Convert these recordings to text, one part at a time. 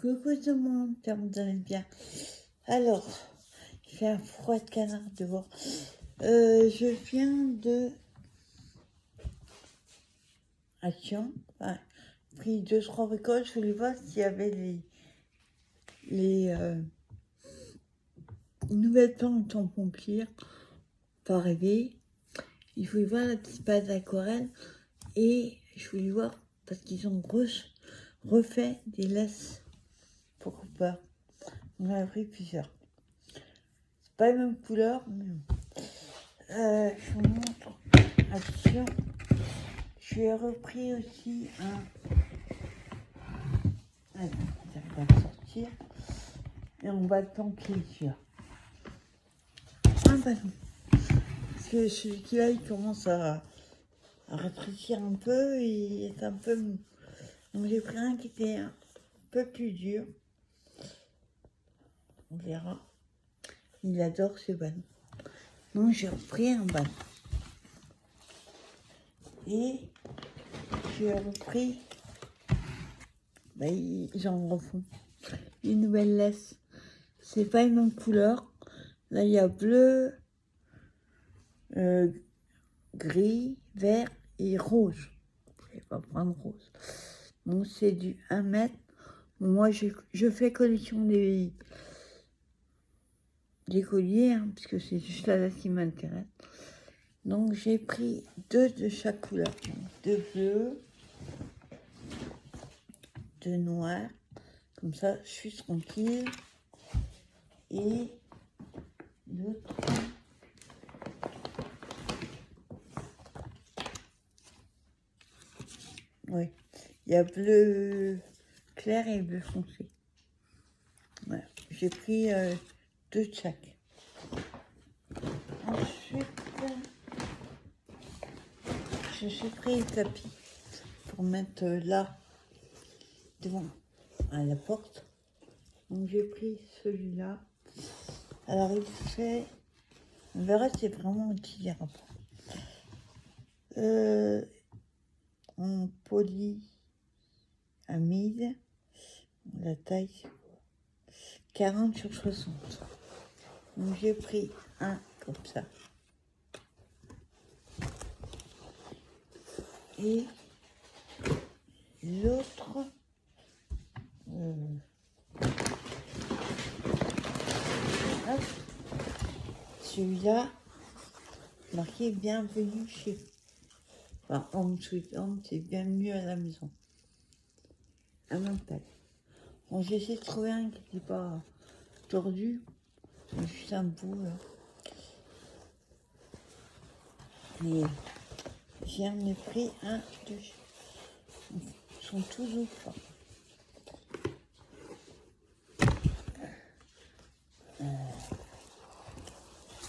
Coucou tout le monde, j'espère que vous allez bien. Alors, il fait un froid de canard dehors. Je viens de Action. Enfin, j'ai pris 2-3 bricoles. Je voulais voir s'il y avait les nouvelles plantes en pompier. Pas rêver. Il voulait voir la petite pâte d'aquarelle. Et je voulais voir parce qu'ils ont refait des laisses pour Cooper. On en a pris plusieurs. C'est pas la même couleur, mais bon. Je vous montre. Attention. J'ai repris aussi un. Allez, ça va sortir. Et on va le planquer celui-là. Un ballon. Parce que celui-là, il commence à rétrécir un peu et il est un peu mou. Donc j'ai pris un qui était un peu plus dur. On verra. Il adore ce ballon. Donc j'ai repris un ballon. Et j'ai repris. Ils en refont une nouvelle laisse. C'est pas une même couleur. Là, il y a bleu, gris, vert et rouge. Je vais pas prendre rose. Donc, c'est du 1 mètre. Moi, je fais collection des colliers, hein, parce que c'est juste la laisse qui m'intéresse. Donc, j'ai pris 2 de chaque couleur. 2 bleus, 2 noirs. Comme ça, je suis tranquille. Et l'autre. Oui, il y a bleu clair et bleu foncé. Voilà. J'ai pris 2 de chaque. Ensuite, je suis pris le tapis pour mettre là, devant à la porte. Donc j'ai pris celui-là. Alors il fait, on verra si c'est vraiment utilisable. En polyamide, la taille c'est 40 sur 60. Donc j'ai pris un comme ça. Et l'autre, celui-là, marqué bienvenue chez. Enfin, Home Sweet Home, c'est bienvenue à la maison. À Mental. Bon, j'ai essayé de trouver un qui n'était pas tordu. C'est juste un bout là. Et j'en ai pris un, deux. Ils sont tous ou pas.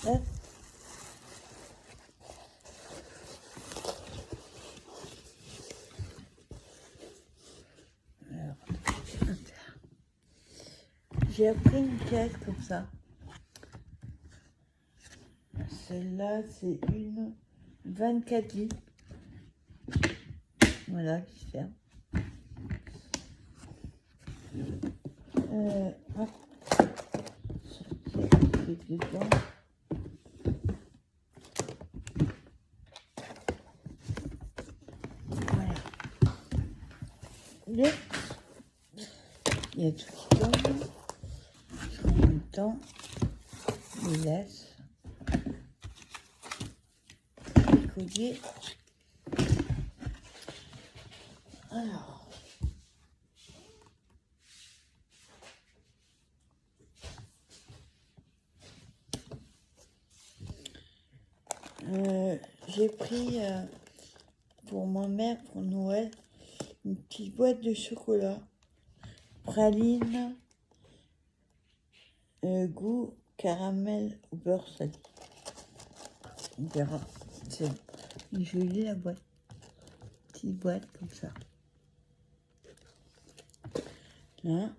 Hop. Alors, j'ai appris une caisse comme ça. Celle-là, c'est une 24 litres. Voilà, qui se ferme. Hop. Sortir dedans. Voilà. Il y a tout qui tombe. En même temps, il laisse. Les colliers. Alors. J'ai pris pour ma mère, pour Noël, une petite boîte de chocolat. Praline, goût caramel au beurre salé. On verra. C'est jolie la boîte. Petite boîte comme ça. Là,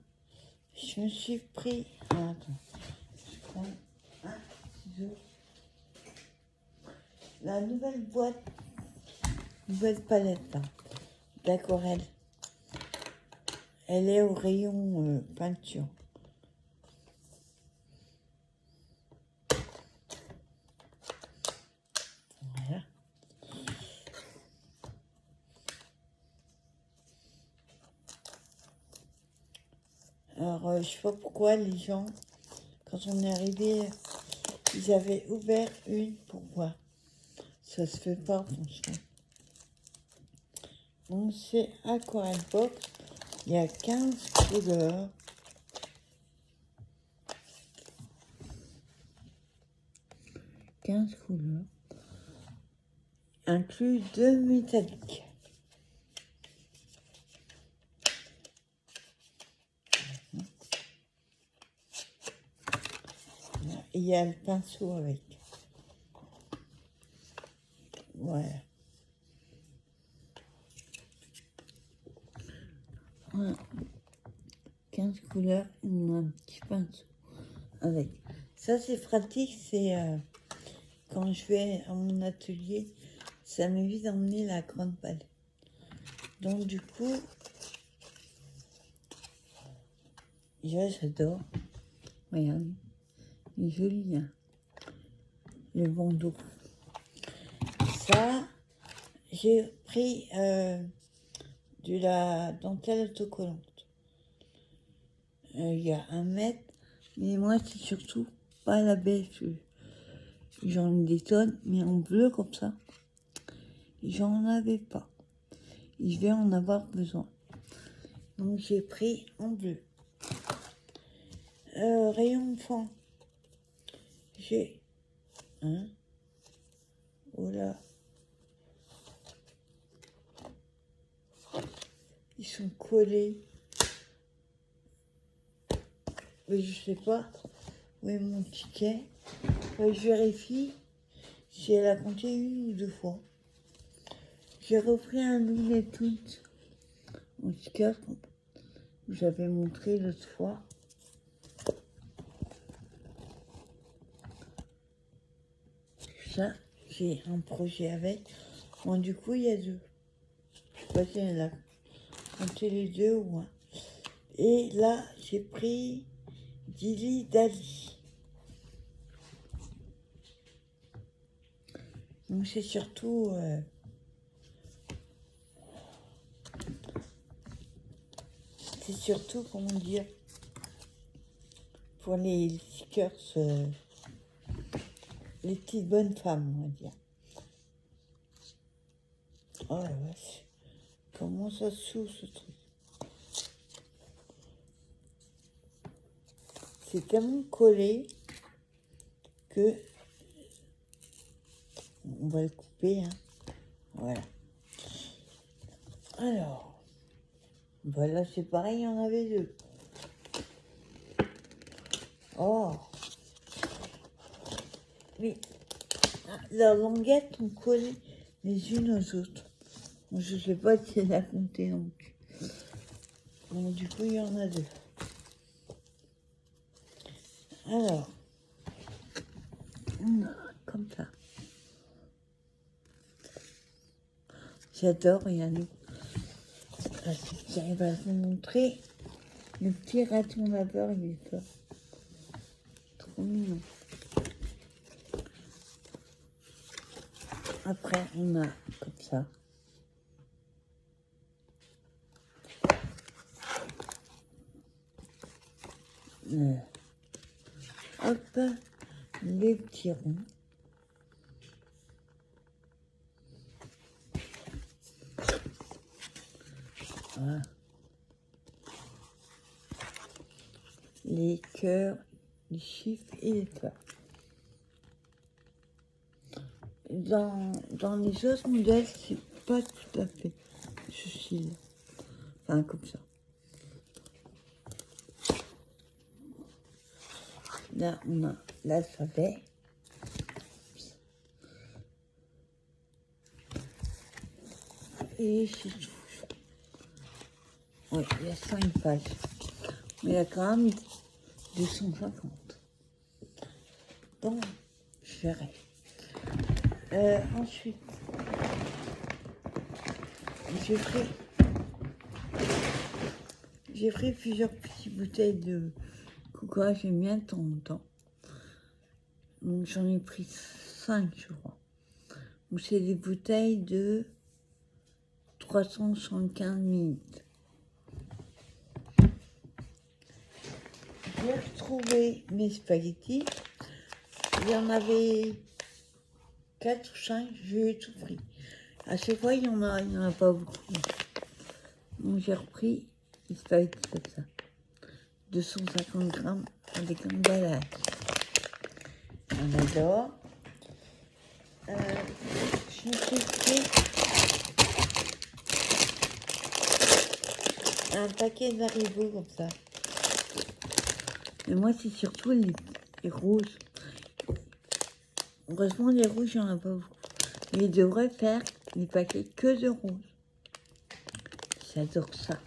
je me suis pris. Ah, attends. Je prends un ciseau. La nouvelle boîte palette là, d'aquarelle. Elle est au rayon peinture. Voilà. Alors, je sais pas pourquoi les gens, quand on est arrivé, ils avaient ouvert une pour voir. Ça se fait pas, franchement. Donc, c'est Aquarelle Box. Il y a 15 couleurs. Inclus 2 métalliques. Et il y a le pinceau avec. Voilà. 15 couleurs, on a un petit pinceau avec. Ça, c'est pratique, c'est quand je vais à mon atelier, ça m'évite d'emmener la grande palette. Donc, du coup, j'adore. Regarde, il est joli, hein, le bandeau. Ça, j'ai pris de la dentelle autocollante. Il y a 1 mètre, mais moi, c'est surtout pas la beige. J'en ai des tonnes, mais en bleu comme ça, j'en avais pas. Et je vais en avoir besoin. Donc, j'ai pris en bleu. Rayon enfant. J'ai oh là. Ils sont collés. Mais je sais pas où est mon ticket. Je vérifie si elle a compté 1 ou 2 fois. J'ai repris un Looney Tunes. Mon ticket que j'avais montré l'autre fois. Ça, j'ai un projet avec. Bon, du coup, il y a 2. Je sais pas si elle a compté les 2 ou 1. Et là, j'ai pris Dilly Dally. Donc, c'est surtout comment dire, pour les stickers, les petites bonnes femmes, on va dire. Oh la vache, comment ça s'ouvre ce truc? C'est tellement collé que on va le couper, hein. Voilà. Alors, voilà, c'est pareil, il y en avait 2. Oh, mais leurs languettes sont collées les unes aux autres. Bon, je sais pas si elle a compté non plus. Bon, du coup, il y en a 2. Alors, comme ça. J'adore, regardez. J'arrive à vous montrer. Le petit raton laveur, il est là. Trop mignon. Après, on a comme ça. Hop, les petits ronds. Voilà. Les cœurs, les chiffres et les fleurs. Dans les autres modèles, c'est pas tout à fait ceci. Enfin, comme ça. Là, on a l'alphabet. Et c'est tout. Oui, il y a 5 pages. Mais il y a quand même 250. Donc, je verrai. Ensuite, j'ai pris plusieurs petites bouteilles de coca, j'aime bien de temps en temps. Donc j'en ai pris 5, je crois. Donc c'est des bouteilles de 375 minutes. J'ai retrouvé mes spaghettis. Il y en avait 4 ou 5, j'ai tout pris. À chaque fois, il y en a pas beaucoup. Donc j'ai repris les spaghettis comme ça. 250 grammes avec un emballage. On adore. Je me suis fait un paquet d'Haribo comme ça. Mais moi, c'est surtout les rouges. Heureusement, les rouges, il n'y en a pas beaucoup. Mais ils devraient faire des paquets que de rouges. J'adore ça.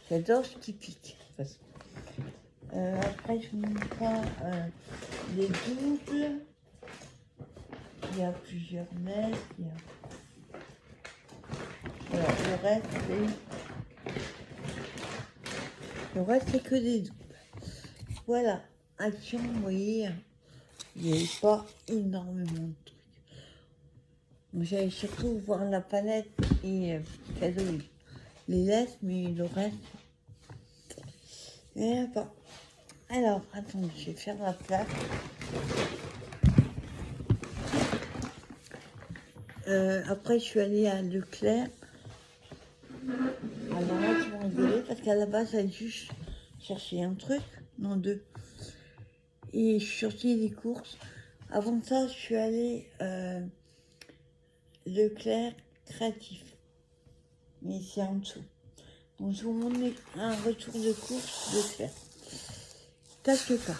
J'adore ce qui pique. Après, je vous montre les doubles. Il y a plusieurs nestes. Voilà, le reste, c'est que des doubles. Voilà, action, vous voyez, il n'y avait pas énormément de trucs. Donc, j'allais surtout voir la palette et cadeau, les laisse, mais le reste, il n'y en a pas. Alors, attendez, je vais faire la place. Après, je suis allée à Leclerc. Alors là, je vais rigoler parce qu'à la base, j'allais juste chercher un truc, non deux. Et je suis sortie des courses. Avant ça, je suis allée Leclerc créatif. Mais c'est en dessous. Donc, je vous montre un retour de course Leclerc. Tâche pas.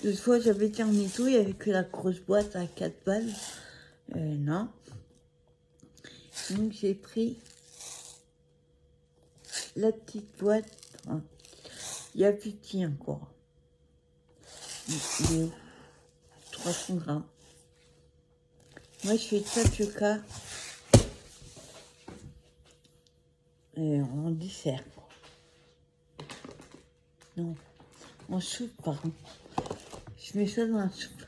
L'autre fois, j'avais terminé tout, il n'y avait que la grosse boîte à 4 balles. Non. Donc, j'ai pris la petite boîte. Hein. Il y a plus petit encore. Il est 300 grammes. Moi, je fais tapioca en dessert. Non, en soupe, pardon. Je mets ça dans la soupe.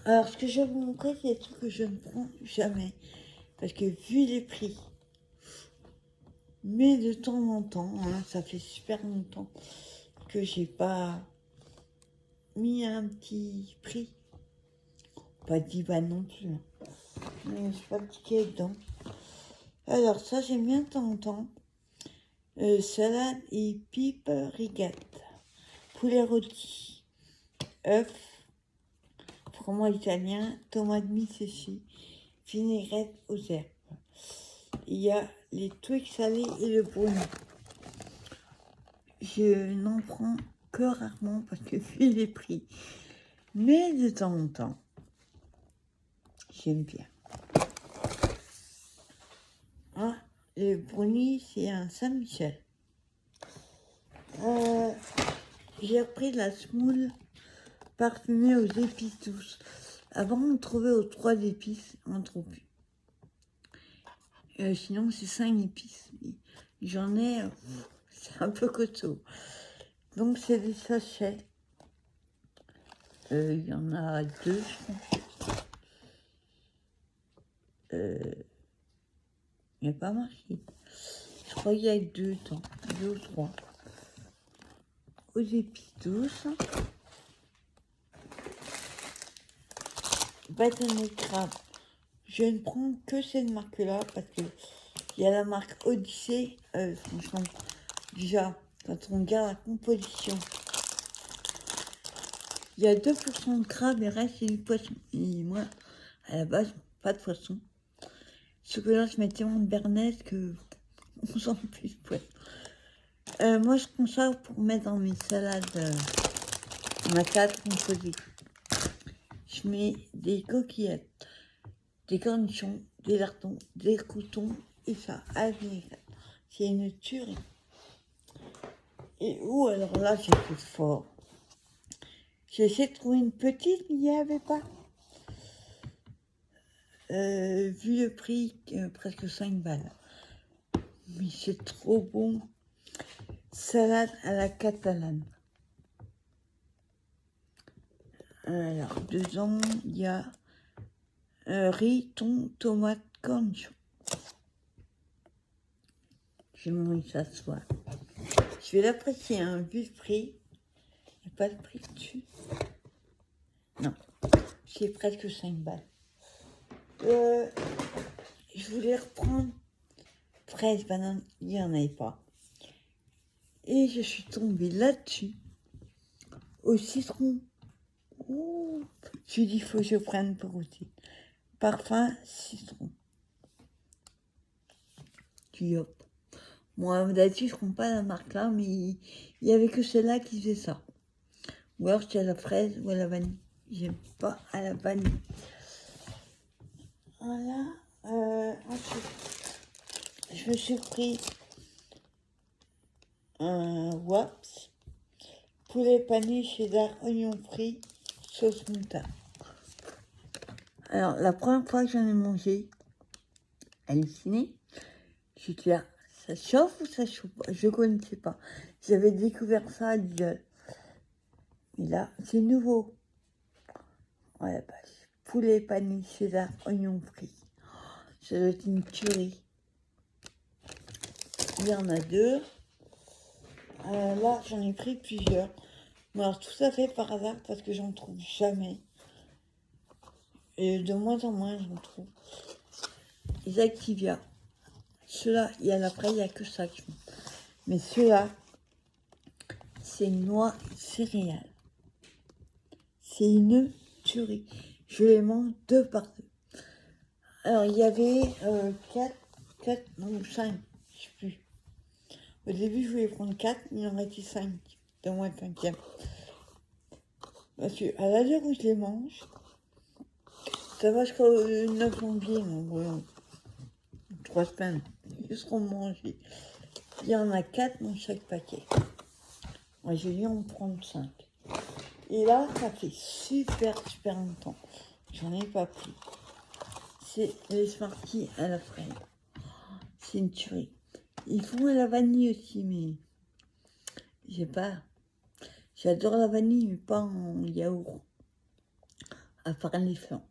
Alors, ce que je vais vous montrer, c'est des trucs que je ne prends jamais. Parce que vu les prix, mais de temps en temps, hein, ça fait super longtemps que j'ai pas mis un petit prix. Pas 10 balles non plus. Hein. Mais j'ai pas piqué dedans. Alors, ça, j'aime bien de temps en temps. Salade et pipe rigate. Poulet rôti. Œuf. Fromage italien. Tomate mi-séchée. Vinaigrette aux herbes. Il y a les trucs salés et le brownie. Je n'en prends que rarement parce que vu les prix. Mais de temps en temps, j'aime bien. Ah, le brownie, c'est un Saint-Michel. J'ai repris de la semoule parfumée aux épices douces. Avant, on trouvait aux 3 épices, on ne trouve plus. Sinon, c'est 5 épices. J'en ai, c'est un peu costaud. Donc, c'est des sachets. Il y en a 2, je pense. Il n'y a pas marqué. Je crois qu'il y a 2 temps, 2 ou 3. Aux épices douces. Bâtonnet de crabe. Je ne prends que cette marque-là parce que il y a la marque Odyssée. Franchement, déjà, quand on regarde la composition, il y a 2% de crabe et le reste c'est du poisson. Et moi, à la base, pas de poisson. Ce que là, je mets tellement de bernaise que on sent plus de poisson. Moi, je prends ça pour mettre dans mes salades, ma salade composée. Je mets des coquillettes, des cornichons, des lardons, des croutons et ça à la vinaigrette. C'est une tuerie. Et alors là, j'ai fait fort. J'ai essayé de trouver une petite, mais il n'y avait pas. Vu le prix, presque 5 balles. c'est trop bon. Salade à la catalane. Alors, dedans, il y a riz, thon, tomate, cornichon. J'ai mangé ça ce soir. Je vais l'apprécier, hein, vu le prix. Il n'y a pas de prix dessus. Non, c'est presque 5 balles. Je voulais reprendre fraises, bananes, il n'y en avait pas. Et je suis tombée là-dessus, au citron. Oh, je dis, il faut que je prenne pour goûter. Parfum citron. Tu hop. Moi, d'habitude, je ne prends pas la marque là, mais il n'y avait que celle-là qui faisait ça. Ou alors, c'était à la fraise ou à la vanille. J'aime pas à la vanille. Voilà. Ensuite, je me suis pris un Waps, poulet pané, cheddar, oignon frit, sauce moutarde. Alors, la première fois que j'en ai mangé, halluciné, j'étais là, ça chauffe ou ça chauffe pas? Je ne connaissais pas. J'avais découvert ça à Lidl. Et là, c'est nouveau. Voilà, bah, poulet pané, cheddar, oignon frit. Ça doit être une tuerie. Il y en a 2. Là, j'en ai pris plusieurs. Mais alors, tout ça fait par hasard parce que j'en trouve jamais. Et de moins en moins, j'en trouve. Les Activia. Ceux-là, il y a l'après, il n'y a que ça. Mais ceux-là, c'est noix céréales. C'est une tuerie. Je les mange 2 par 2. Alors, il y avait 4, non, 5, je sais plus. Au début, je voulais prendre 4, mais il en restait 5, de moins 5e. Parce qu'à l'heure où je les mange, ça va jusqu'au 9 janvier, donc 3 semaines. Ils seront mangés. Il y en a 4 dans chaque paquet. Moi, j'ai dû en prendre 5. Et là, ça fait super longtemps. J'en ai pas pris. C'est les Smarties à la fraise. C'est une tuerie. Ils font à la vanille aussi, mais j'ai pas. J'adore la vanille, mais pas en yaourt. À part les flancs.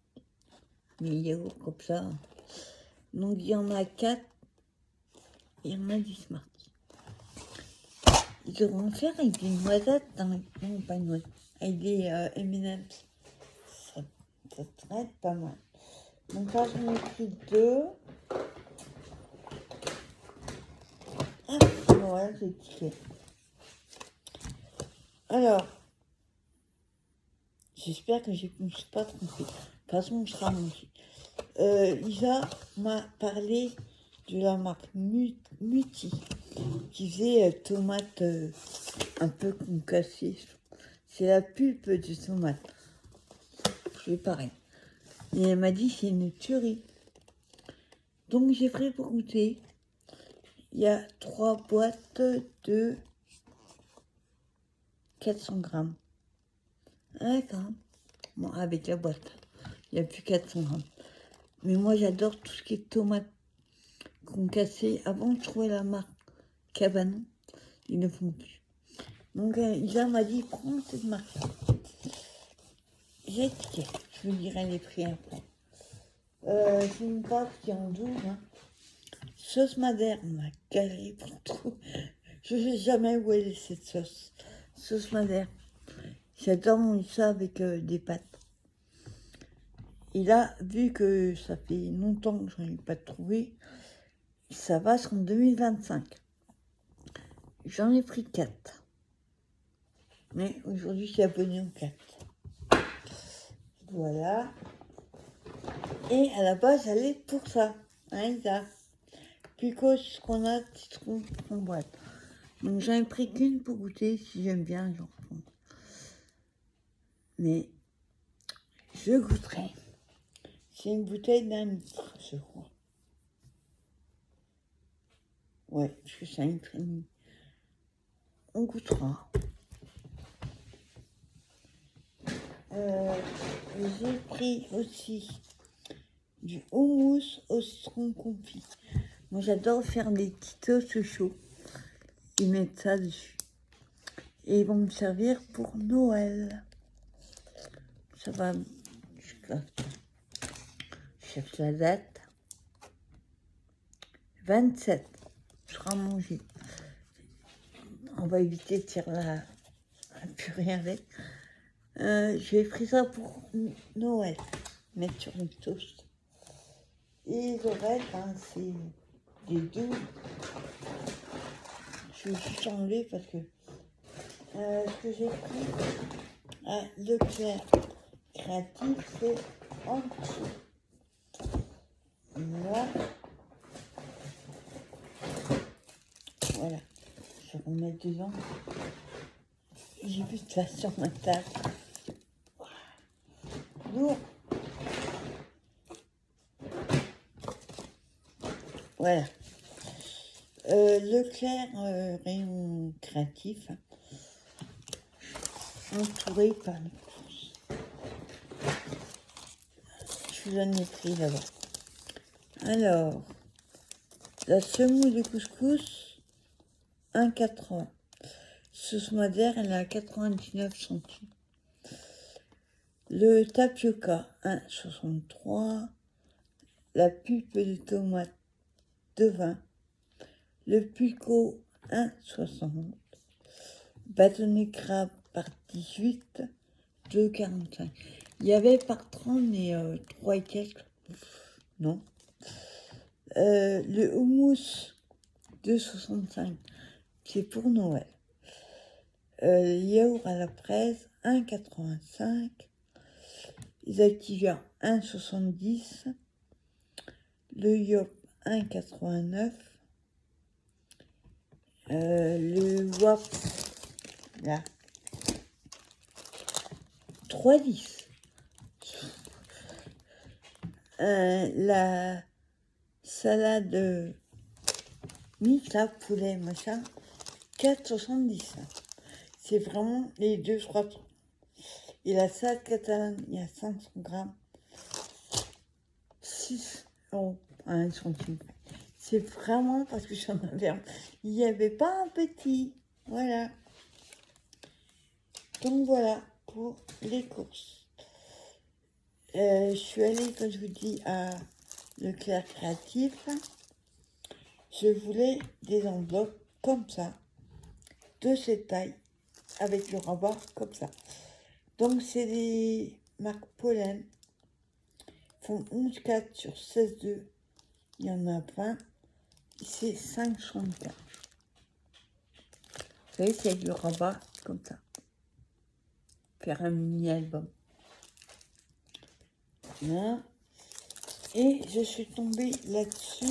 Mais yaourt comme ça. Donc il y en a 4. Il y en a des Smarties. Ils devront en faire avec des noisettes dans les... Non, pas une noisette. Avec des M&M's. Ça traite pas mal. Donc là, j'en ai pris 2. Ah, voilà, j'ai tiqué. Alors, j'espère que je ne me suis pas trompée. De toute façon, je serai mangé. Lisa m'a parlé de la marque Muti, qui faisait tomate un peu concassée. C'est la pulpe de tomate. C'est pareil. Et elle m'a dit c'est une tuerie. Donc j'ai pris pour goûter. Il y a 3 boîtes de 400 grammes. D'accord. Bon, avec la boîte, il n'y a plus 400 grammes. Mais moi, j'adore tout ce qui est tomate concassée. Avant, je trouvais la marque Cabanon. Ils ne font plus. Donc, Isa m'a dit, prends cette marque. J'ai tiqué. Je vous dirai les prix après. C'est une pâte qui est en 12. Hein. Sauce madère, on m'a galéré pour tout. Je ne sais jamais où elle est cette sauce. Sauce madère. J'adore manger ça avec des pâtes. Et là, vu que ça fait longtemps que je n'en ai pas trouvé, ça va jusqu'en 2025. J'en ai pris 4. Mais aujourd'hui, je suis abonnée aux 4. Voilà. Et à la base, j'allais pour ça. Hein, Isa? Plus que ce qu'on a, citron en boîte. Donc j'en ai pris qu'une pour goûter. Si j'aime bien, j'en prends. Mais je goûterai. C'est une bouteille d'1 litre, je crois. Ouais, parce que c'est 1,5 litre. On goûtera. J'ai pris aussi du houmous au citron confit. Moi, j'adore faire des petits toasts chauds. Ils mettent ça dessus. Et ils vont me servir pour Noël. Ça va jusqu'à... Je cherche la date. 27. Je serai mangé. On va éviter de tirer la purée avec. J'ai pris ça pour Noël. Mettre sur une toast. Et le reste, hein, c'est des deux. Je vais juste enlever parce que ce que j'ai pris à Leclerc Créatif, c'est en dessous. Là. Voilà. Je vais remettre dedans. J'ai vu de ça sur ma table. Lourd. Voilà. Leclerc, rayon créatif, entouré par les courses. Je vous donne les prix là-bas. Alors, la semoule de couscous, 1,80. Sauce madère, elle est à 99 centimes. Le tapioca, 1,63. La pulpe de tomate, 2,20. Le pulco, 1,60. Bâtonnet crabe par 18, 2,45. Il y avait par 30, mais 3 et quelques. Non. Le houmous, 2,65. C'est pour Noël. Le yaourt à la fraise, 1,85. Les activia, 1,70. Le yop, 1,89. Le wap, là, 3,10. La salade mixte, là, poulet, machin, 4,70. C'est vraiment les deux, je crois. Et la salade catalane, il y a 500 grammes, 6 euros à 1 centime. C'est vraiment parce que j'en avais un. Il n'y avait pas un petit. Voilà. Donc voilà pour les courses. Je suis allée, comme je vous dis, à Leclerc Créatif. Je voulais des enveloppes comme ça, de cette taille, avec le rabat comme ça. Donc c'est des marques Pollen. Font 11,4 sur 16,2. Il y en a 20. C'est 5,75. Vous voyez, c'est du rabat comme ça. Faire un mini-album. Voilà. Et je suis tombée là-dessus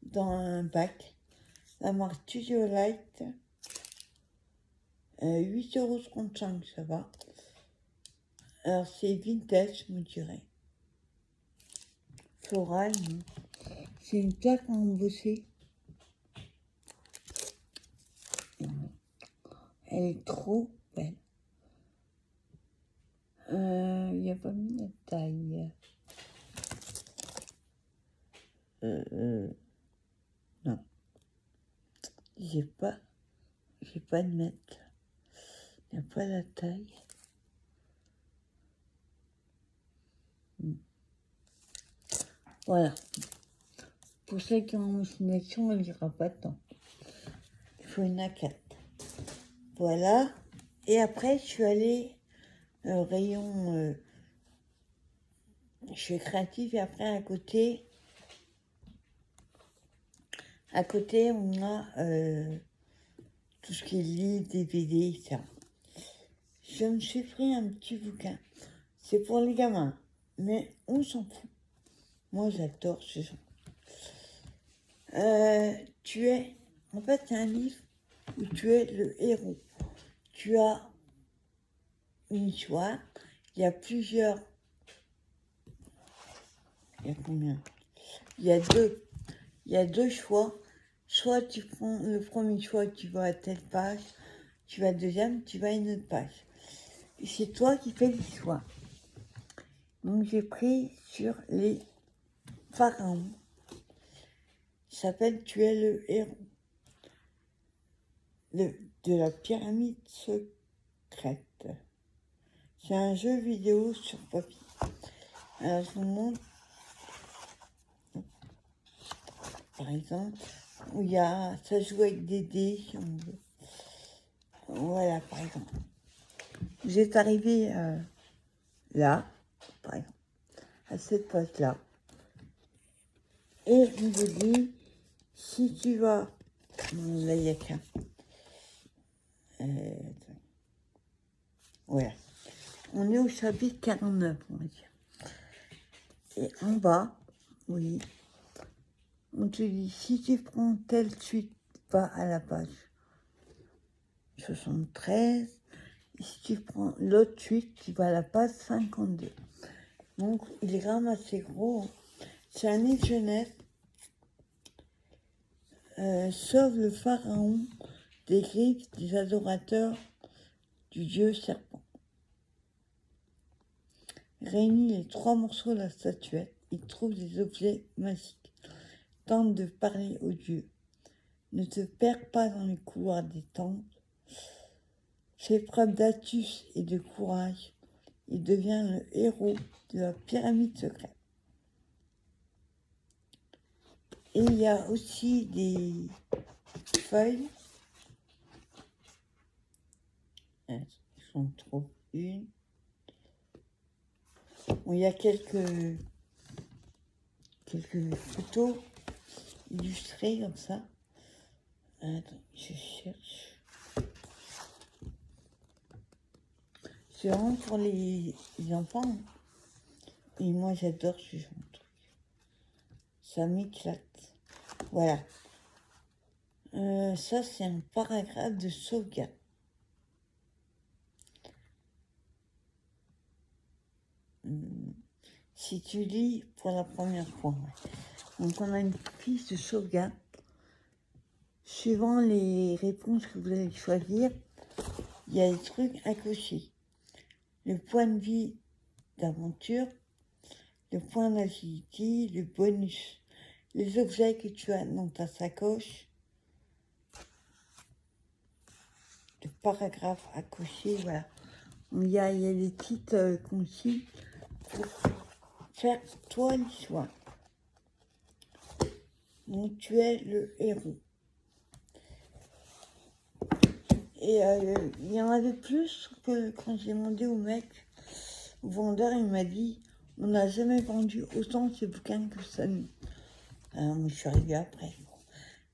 dans un bac. La marque Studio Light. 8,35 €, ça va. Alors c'est vintage, je me dirais. Floral, non. C'est une plaque embossée. Elle est trop belle. Il n'y a pas mis la taille. Non. J'ai pas de mètre. Il n'y a pas la taille. Voilà. Pour ceux qui ont une imagination, elle n'ira pas tant. Il faut une A4. Voilà. Et après, je suis allée au rayon... je suis créative et après, à côté, on a tout ce qui est livre, DVD, etc. Je me suis pris un petit bouquin. C'est pour les gamins, mais on s'en fout. Moi, j'adore ce genre. En fait, c'est un livre où tu es le héros. Tu as une histoire. Il y a plusieurs... Il y a combien? Il y a deux choix. Soit tu prends le premier choix, tu vas à telle page. Tu vas à la deuxième, tu vas à une autre page. Et c'est toi qui fais l'histoire. Donc j'ai pris sur les pharaons. Il s'appelle Tu es le héros de la pyramide secrète. C'est un jeu vidéo sur papier. Alors, je vous montre, par exemple, où il y a, ça joue avec des dés, si on veut. Voilà, par exemple. Vous êtes arrivé là, par exemple, à cette page-là. Et on vous dit, si tu vas... Là, il n'y a qu'un. Voilà. On est au chapitre 49, on va dire. Et en bas, oui, on te dit, si tu prends telle suite, va à la page 73. Et si tu prends l'autre suite, tu vas à la page 52. Donc, il est quand même assez gros. C'est un livre jeunesse. Sauve le pharaon des griffes des adorateurs du dieu serpent. Réunis les 3 morceaux de la statuette, il trouve des objets magiques. Tente de parler aux dieux. Ne te perds pas dans les couloirs des temples. Fais preuve d'astuce et de courage. Il devient le héros de la pyramide secrète. Et il y a aussi des feuilles. J'en trouve une. Bon, il y a quelques photos illustrées comme ça. Attends, je cherche. C'est vraiment pour les enfants. Et moi, j'adore ce genre de truc. Ça m'éclate. Voilà. Ça, c'est un paragraphe de sauvegarde. Si tu lis pour la première fois. Ouais. Donc, on a une fiche de sauvegarde. Suivant les réponses que vous allez choisir, il y a des trucs à cocher. Le point de vie d'aventure, le point d'agilité, le bonus, les objets que tu as dans ta sacoche, le paragraphe à cocher, voilà. Il y a des petites consignes pour faire toi l'histoire. Donc tu es le héros. Et il y en avait plus que quand j'ai demandé au mec, au vendeur, il m'a dit, on n'a jamais vendu autant de bouquins que ça. Alors, moi, je suis arrivée après.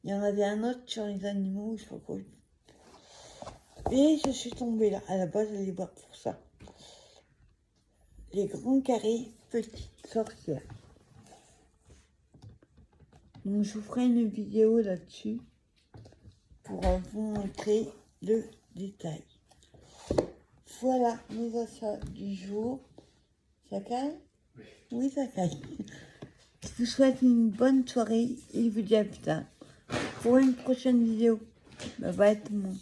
Il y en avait un autre sur les animaux, je sais pas quoi. Et je suis tombée là. À la base, j'allais voir pour ça. Les grands carrés, petites sorcières. Donc, je vous ferai une vidéo là-dessus pour vous montrer le détail. Voilà mes achats du jour. Ça caille? Oui, ça caille. Je vous souhaite une bonne soirée et je vous dis à plus tard pour une prochaine vidéo. Bye bye tout le monde.